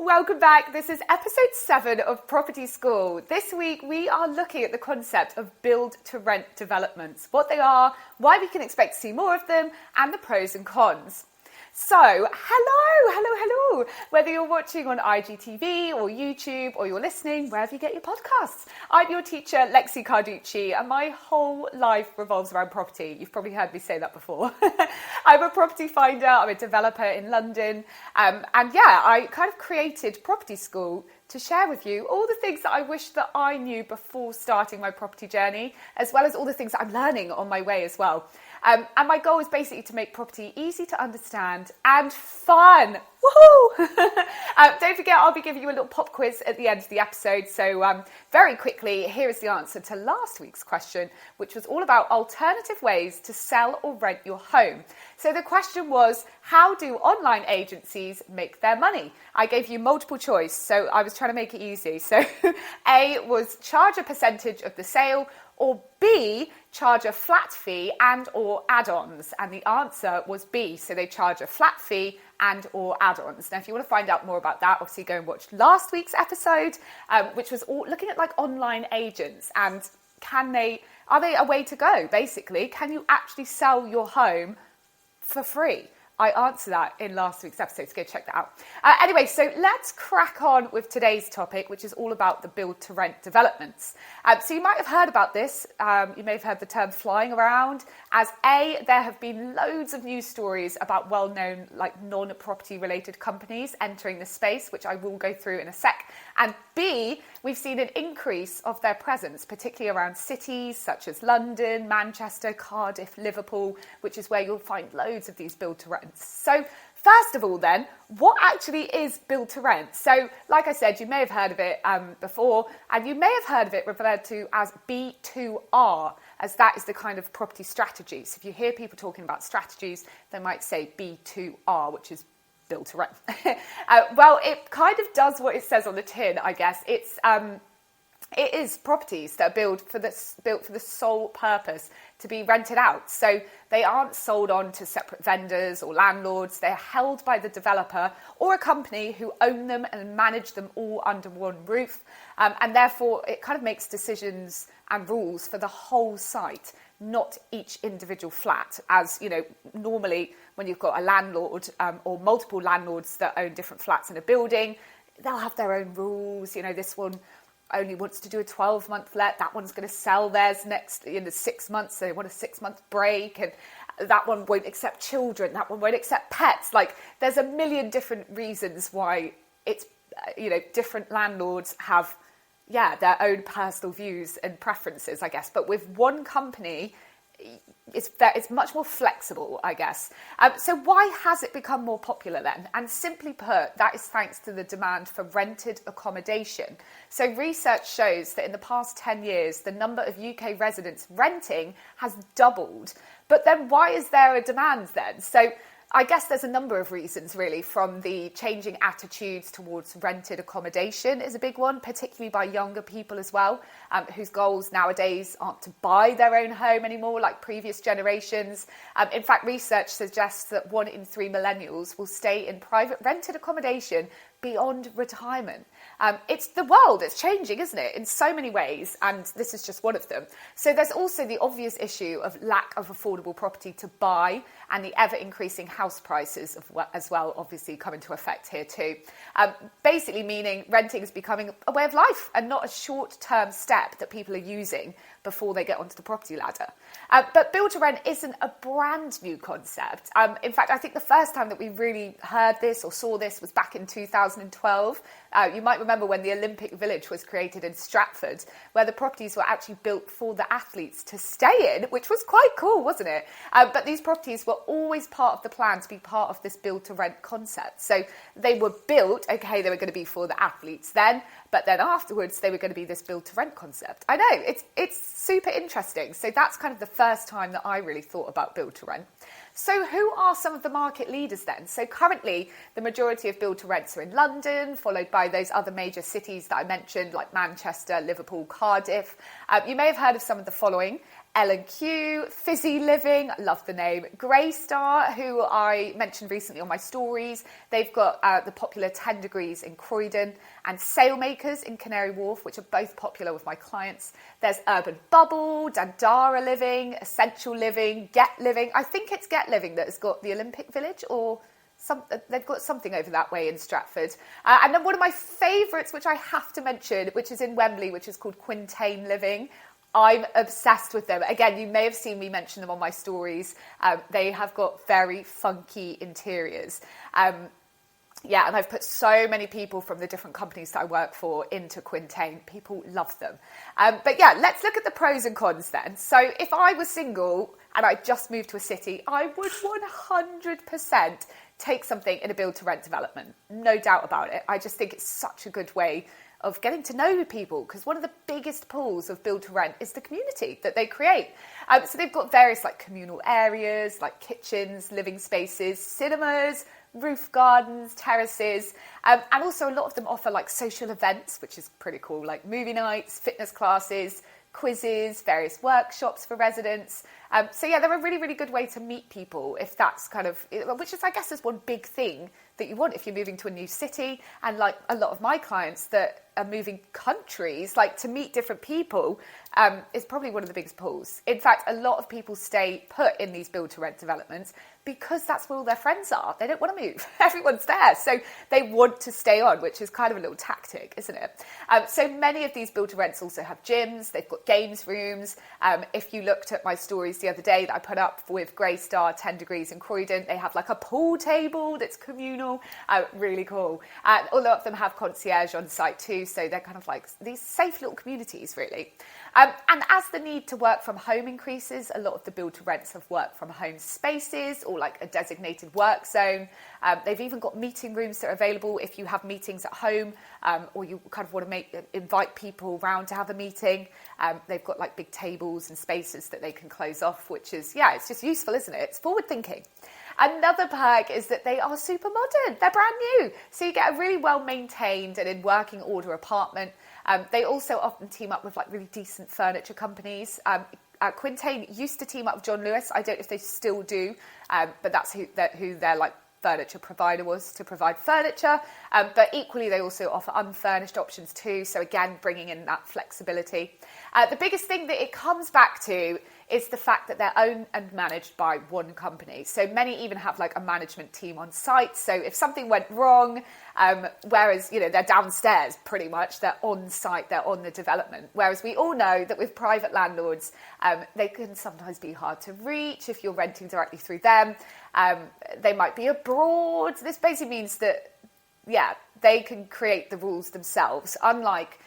Welcome back. This is episode 7 of Property School. This week we are looking at the concept of build-to-rent developments, what they are, why we can expect to see more of them, and the pros and cons. So, hello. Whether you're watching on IGTV or YouTube or you're listening, wherever you get your podcasts. I'm your teacher, Lexie, and my whole life revolves around property. You've probably heard me say that before. I'm a property finder, I'm a developer in London. I kind of created Property School to share with you all the things that I wish that I knew before starting my property journey, as well as all the things that I'm learning on my way as well. And my goal is basically to make property easy to understand and fun. Woohoo! Don't forget, I'll be giving you a little pop quiz at the end of the episode. So very quickly, here is the answer to last week's question, which was all about alternative ways to sell or rent your home. So the question was, how do online agencies make their money? I gave you multiple choice, so I was trying to make it easy. So A was charge a percentage of the sale, or B, charge a flat fee and or add-ons. And the answer was B. So they charge a flat fee and or add-ons. Now, if you want to find out more about that, obviously go and watch last week's episode, which was all looking at like online agents and are they a way to go, basically? Can you actually sell your home for free? I answered that in last week's episode, so go check that out. Anyway, so let's crack on with today's topic, which is all about the build-to-rent developments. So you might have heard about this. You may have heard the term flying around. As A, there have been loads of news stories about well-known, like non-property related companies entering the space, which I will go through in a sec. And B, we've seen an increase of their presence, particularly around cities such as London, Manchester, Cardiff, Liverpool, which is where you'll find loads of these build-to-rents. So first of all then, what actually is build-to-rent? So like I said, you may have heard of it before, and you may have heard of it referred to as B2R, as that is the kind of property strategy. So if you hear people talking about strategies, they might say B2R, which is build to rent. Well, it kind of does what it says on the tin, I guess. It is properties that are built for the sole purpose to be rented out. So they aren't sold on to separate vendors or landlords. They're held by the developer or a company who own them and manage them all under one roof. And therefore, it kind of makes decisions and rules for the whole site, not each individual flat. As you know, normally when you've got a landlord or multiple landlords that own different flats in a building, they'll have their own rules. You know, this one only wants to do a 12-month let, that one's going to sell theirs next in the 6 months, so they want a 6-month break, and that one won't accept children, that one won't accept pets. Like, there's a million different reasons why it's, different landlords have, their own personal views and preferences, I guess. But with one company, it's much more flexible, I guess. So why has it become more popular then? And simply put, that is thanks to the demand for rented accommodation. So research shows that in the past 10 years, the number of UK residents renting has doubled. But then why is there a demand then? So I guess there's a number of reasons, really, from the changing attitudes towards rented accommodation is a big one, particularly by younger people as well, whose goals nowadays aren't to buy their own home anymore like previous generations. In fact, research suggests that 1 in 3 millennials will stay in private rented accommodation beyond retirement. It's the world, it's changing, isn't it, in so many ways, and this is just one of them. So there's also the obvious issue of lack of affordable property to buy, and the ever-increasing house prices as well obviously come into effect here too. Basically meaning renting is becoming a way of life and not a short-term step that people are using before they get onto the property ladder. But build to rent isn't a brand new concept. In fact, I think the first time that we really heard this or saw this was back in 2012. You might remember when the Olympic Village was created in Stratford, where the properties were actually built for the athletes to stay in, which was quite cool, wasn't it? But these properties were always part of the plan to be part of this build to rent concept. So they were built, okay, they were going to be for the athletes then, but then afterwards they were going to be this build to rent concept. I know, it's super interesting. So that's kind of the first time that I really thought about build to rent. So who are some of the market leaders then? So currently, the majority of build-to-rents are in London, followed by those other major cities that I mentioned, like Manchester, Liverpool, Cardiff. You may have heard of some of the following: L&Q, Fizzy Living, I love the name, Grainger, who I mentioned recently on my stories. They've got the popular 10 Degrees in Croydon, and Sailmakers in Canary Wharf, which are both popular with my clients. There's Urban Bubble, Dandara Living, Essential Living, Get Living. I think it's Get Living that has got the Olympic Village, or they've got something over that way in Stratford. And then one of my favourites, which I have to mention, which is in Wembley, which is called Quintain Living. I'm obsessed with them. Again, you may have seen me mention them on my stories. They have got very funky interiors. Yeah, and I've put so many people from the different companies that I work for into Quintain. People love them. But yeah, let's look at the pros and cons then. So if I was single and I just moved to a city, I would 100% take something in a build to rent development. No doubt about it. I just think it's such a good way of getting to know people, because one of the biggest pulls of build to rent is the community that they create. So they've got various like communal areas, like kitchens, living spaces, cinemas, roof gardens, terraces, and also a lot of them offer like social events, which is pretty cool, like movie nights, fitness classes, quizzes, various workshops for residents. So yeah, they're a really, really good way to meet people, if that's kind of, which is, I guess, is one big thing that you want if you're moving to a new city. And like a lot of my clients that are moving countries, like to meet different people, is probably one of the biggest pulls. In fact, a lot of people stay put in these build to rent developments because that's where all their friends are. They don't want to move. Everyone's there. So they want to stay on, which is kind of a little tactic, isn't it? So many of these build to rents also have gyms. They've got games rooms. If you looked at my stories the other day that I put up with Grainger, 10 Degrees in Croydon, they have like a pool table that's communal. Really cool. A lot of them have concierge on site too. So they're kind of like these safe little communities, really. And as the need to work from home increases, a lot of the build to rents have work from home spaces or like a designated work zone. They've even got meeting rooms that are available if you have meetings at home, or you kind of want to invite people round to have a meeting. They've got like big tables and spaces that they can close off, which is, yeah, it's just useful, isn't it? It's forward thinking. Another perk is that they are super modern. They're brand new. So you get a really well maintained and in working order apartment. They also often team up with like really decent furniture companies. Quintain used to team up with John Lewis. I don't know if they still do, but that's who their like furniture provider was, to provide furniture. But equally, they also offer unfurnished options too. So again, bringing in that flexibility. The biggest thing that it comes back to is the fact that they're owned and managed by one company. So many even have like a management team on site. So if something went wrong, whereas, you know, they're downstairs pretty much, they're on site, they're on the development. Whereas we all know that with private landlords, they can sometimes be hard to reach if you're renting directly through them. They might be abroad. This basically means that, yeah, they can create the rules themselves, unlike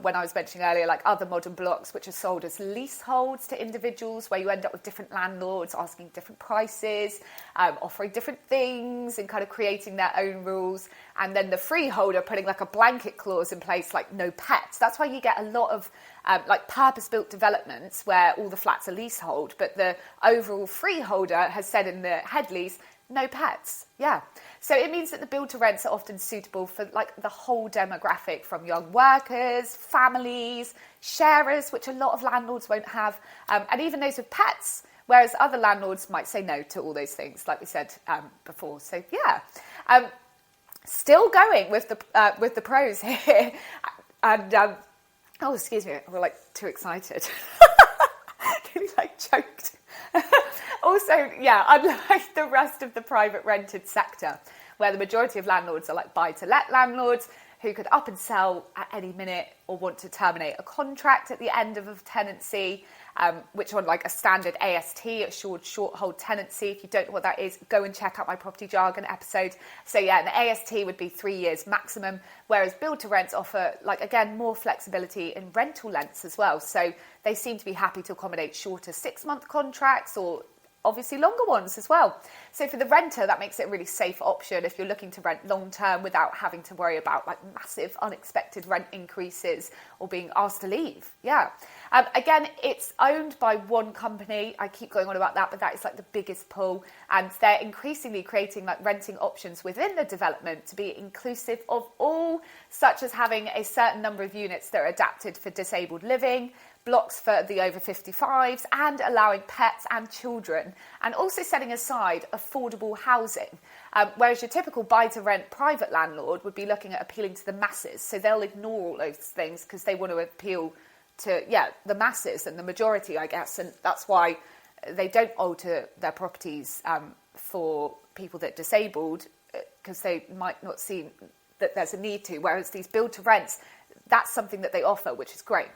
when I was mentioning earlier, like other modern blocks which are sold as leaseholds to individuals, where you end up with different landlords asking different prices, offering different things and kind of creating their own rules. And then the freeholder putting like a blanket clause in place, like no pets. That's why you get a lot of like purpose-built developments where all the flats are leasehold, but the overall freeholder has said in the head lease, no pets. Yeah. So it means that the build to rents are often suitable for like the whole demographic, from young workers, families, sharers, which a lot of landlords won't have, and even those with pets, whereas other landlords might say no to all those things, like we said before. So yeah, still going with the pros here, and oh, excuse me, we're like too excited. Really like choked. Also, yeah, unlike the rest of the private rented sector, where the majority of landlords are like buy-to-let landlords who could up and sell at any minute or want to terminate a contract at the end of a tenancy, which on like a standard AST, assured short hold tenancy. If you don't know what that is, go and check out my property jargon episode. So yeah, an AST would be 3 years maximum, whereas build to rents offer, like, again, more flexibility in rental lengths as well. So they seem to be happy to accommodate shorter 6-month contracts, or obviously longer ones as well. So for the renter, that makes it a really safe option if you're looking to rent long term without having to worry about like massive unexpected rent increases or being asked to leave. Yeah. Again, it's owned by one company. I keep going on about that, but that is like the biggest pull. And they're increasingly creating like renting options within the development to be inclusive of all, such as having a certain number of units that are adapted for disabled living, blocks for the over 55s, and allowing pets and children, and also setting aside affordable housing. Whereas your typical buy-to-rent private landlord would be looking at appealing to the masses. So they'll ignore all those things because they want to appeal to, the masses and the majority, I guess. And that's why they don't alter their properties for people that are disabled, because they might not see that there's a need to. Whereas these build-to-rents, that's something that they offer, which is great.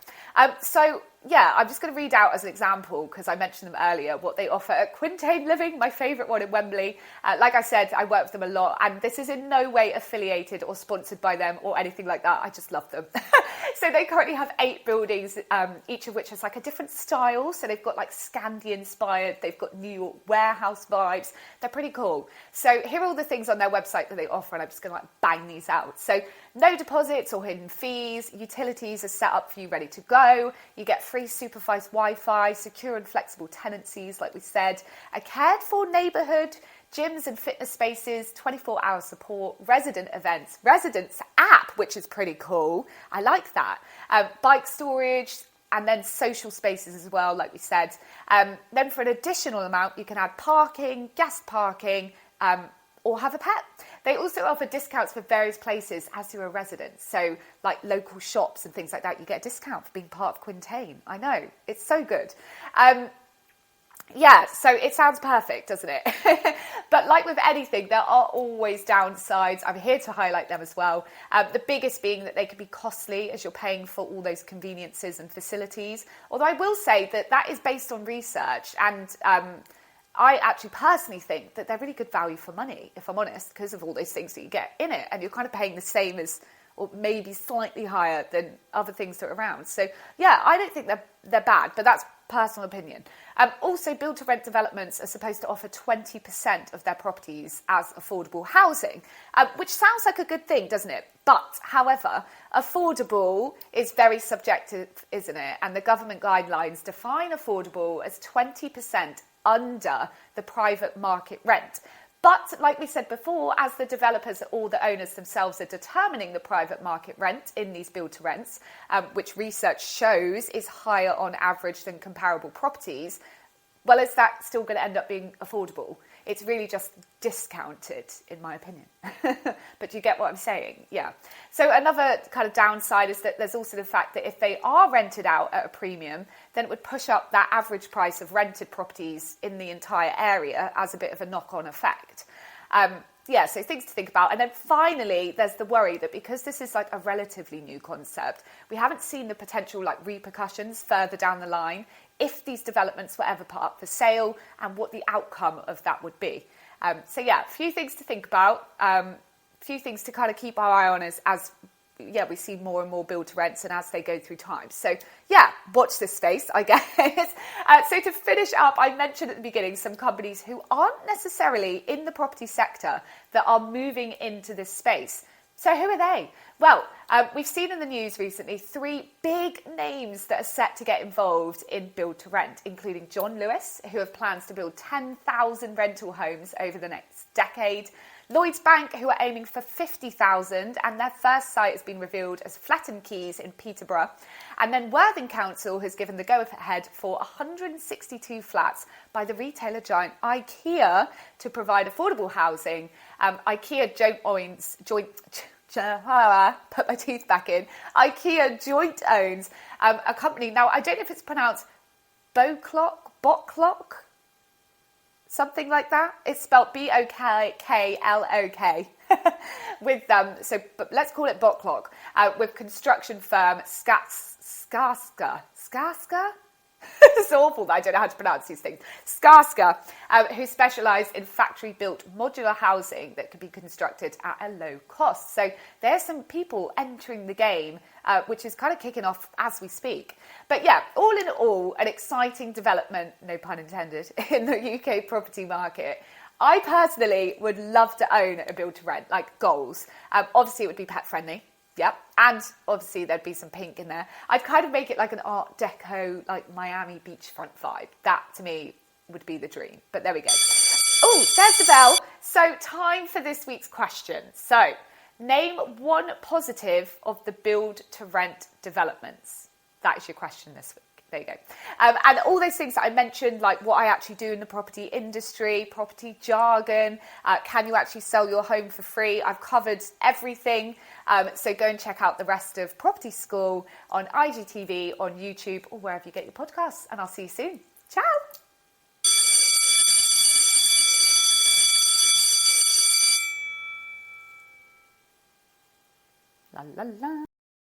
So, I'm just going to read out as an example, because I mentioned them earlier, what they offer at Quintain Living, my favourite one in Wembley. Like I said, I work with them a lot, and this is in no way affiliated or sponsored by them or anything like that. I just love them. So they currently have 8 buildings, each of which has like a different style. So they've got like Scandi inspired, they've got New York warehouse vibes. They're pretty cool. So here are all the things on their website that they offer, and I'm just going to like bang these out. So no deposits or hidden fees, utilities are set up for you ready to go. You get free supervised Wi-Fi, secure and flexible tenancies, like we said, a cared for neighbourhood, gyms and fitness spaces, 24-hour support, resident events, residents app, which is pretty cool. I like that. Bike storage, and then social spaces as well, like we said. Then for an additional amount, you can add parking, guest parking, or have a pet. They also offer discounts for various places as you're a resident. So like local shops and things like that, you get a discount for being part of Quintain. I know, it's so good. So it sounds perfect, doesn't it? But like with anything, there are always downsides. I'm here to highlight them as well. The biggest being that they can be costly as you're paying for all those conveniences and facilities. Although I will say that that is based on research, and I actually personally think that they're really good value for money, if I'm honest, because of all those things that you get in it, and you're kind of paying the same as, or maybe slightly higher than other things that are around. So I don't think they're bad, but that's personal opinion. Also, build-to-rent developments are supposed to offer 20% of their properties as affordable housing, which sounds like a good thing, doesn't it? But, however, affordable is very subjective, isn't it? And the government guidelines define affordable as 20% under the private market rent. But like we said before, as the developers or the owners themselves are determining the private market rent in these build-to-rents, which research shows is higher on average than comparable properties, well, is that still going to end up being affordable? It's really just discounted, in my opinion. But you get what I'm saying? Yeah. So another kind of downside is that there's also the fact that if they are rented out at a premium, then it would push up that average price of rented properties in the entire area as a bit of a knock-on effect. So things to think about. And then finally, there's the worry that because this is like a relatively new concept, we haven't seen the potential like repercussions further down the line if these developments were ever put up for sale and what the outcome of that would be. A few things to think about, few things to kind of keep our eye on as we see more and more build-to-rents and as they go through time. So, watch this space, I guess. So to finish up, I mentioned at the beginning some companies who aren't necessarily in the property sector that are moving into this space. So who are they? Well, we've seen in the news recently 3 big names that are set to get involved in build-to-rent, including John Lewis, who have plans to build 10,000 rental homes over the next decade, Lloyds Bank, who are aiming for 50,000, and their first site has been revealed as Flatton Keys in Peterborough. And then Worthing Council has given the go-ahead for 162 flats by the retailer giant IKEA to provide affordable housing. IKEA put my teeth back in. IKEA joint owns a company. Now, I don't know if it's pronounced Boklok, something like that. It's spelled Boklok. But let's call it Boklok, with construction firm Skarska. It's awful that I don't know how to pronounce these things. Skarska, who specialise in factory-built modular housing that can be constructed at a low cost. So there's some people entering the game, which is kind of kicking off as we speak. But all in all, an exciting development, no pun intended, in the UK property market. I personally would love to own a build-to-rent, like goals. Obviously, it would be pet-friendly. Yep, and obviously there'd be some pink in there. I'd kind of make it like an Art Deco, like Miami beachfront vibe. That, to me, would be the dream. But there we go. Oh, there's the bell. So time for this week's question. So name one positive of the build-to-rent developments. That is your question this week. There you go. And all those things that I mentioned, like what I actually do in the property industry, property jargon, can you actually sell your home for free? I've covered everything. So go and check out the rest of Property School on IGTV, on YouTube, or wherever you get your podcasts. And I'll see you soon. Ciao. La la la.